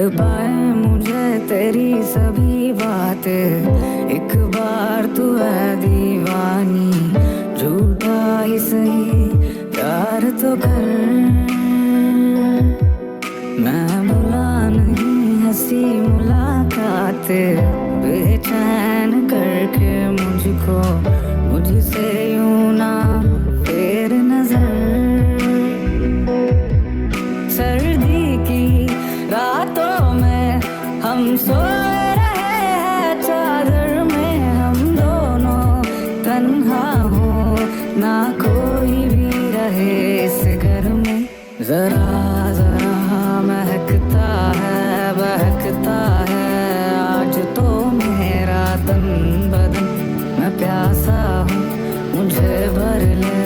तड़पाए मुझे तेरी सभी बातें। एक बार तू है दीवानी, झूठा ही सही प्यार तो कर। मैं भुला नहीं हंसी मुलाकातें, बेचैन करके मुझको मुझसे यूं ना फेर नजर। सर्दी की रातों में हम सो रहे हैं चादर में, हम दोनों तन्हा हो ना कोई भी रहे इस घर में। जरा जरा महकता है बहकता है आज तो मेरा तन बदन। मैं प्यासा हूँ मुझे भर ले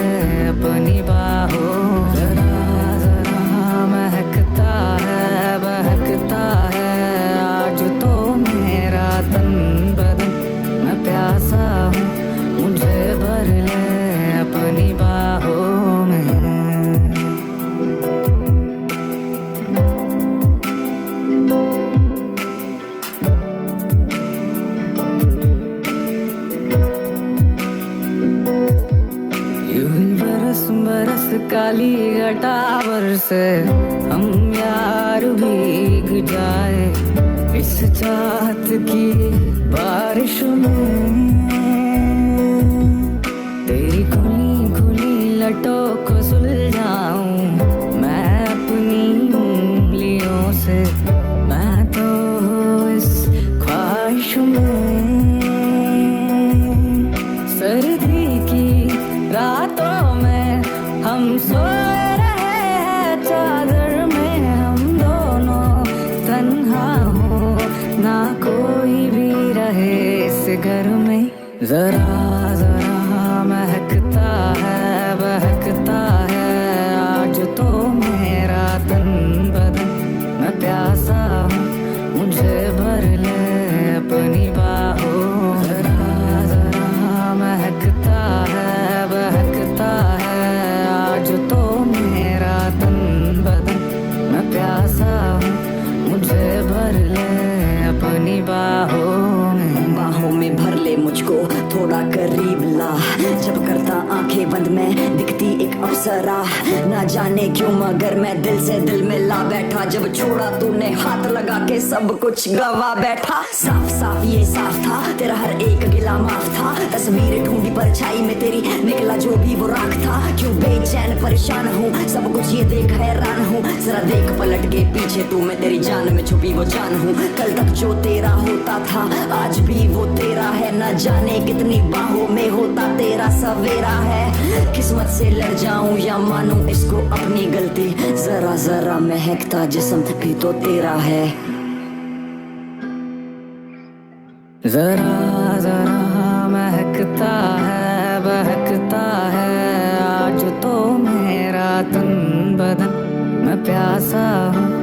अपनी बाहों। जरा जरा महकता है बहकता है आज तो मेरा तन बदन। मैं प्यासा हूँ मुझे भर ले अपनी बाहों में। बरस बरस काली घटा बरसे, हम यार भीग जाए इस चाहत की बारिश में। तेरी खुली खुली लटों को सुलझाऊं मैं अपनी उंगलियों से। मैं तो इस ख्वाहिश में सर्दी की रातों में हम सो रहे हैं चादर में, हम दोनों तन्हा हो ना कोई भी रहे इस घर में। जरा जरा महकता है बहकता है आज तो मेरा तन बदन। मैं प्यासा हूँ मुझे भर ले अपनी बाहों। जरा जरा महकता है बहकता है आज तो मेरा तन बदन। मैं प्यासा हूँ मुझे भर ले अपनी बाहों में। बाहों में भर ले मुझको थोड़ा करीब ला, जब करता आंखें बंद मैं दिखती एक अप्सरा। ना जाने क्यों मगर मैं दिल से दिल में ला बैठा, जब छोड़ा तूने हाथ लगा के सब कुछ गवा बैठा। साफ साफ ये साफ था तेरा हर एक गिला माफ था, तस्वीरें ढूंढी परछाई में तेरी निकला जो भी वो राख था। क्यों बेचैन परेशान हूँ सब कुछ ये देख हैरान हूँ, जरा देख पलट के पीछे तू मैं तेरी जान में छुपी वो जान हूँ। कल तक जो तेरा होता था आज भी वो तेरा है, न जाने कितनी बाहों में होता तेरा सवेरा है। किस्मत से लड़ जाऊं या मानूं इसको अपनी गलती, जरा जरा महकता जिस्म भी तो तेरा है। जरा जरा महकता है बहकता है आज तो मेरा तन बदन। मैं प्यासा हूँ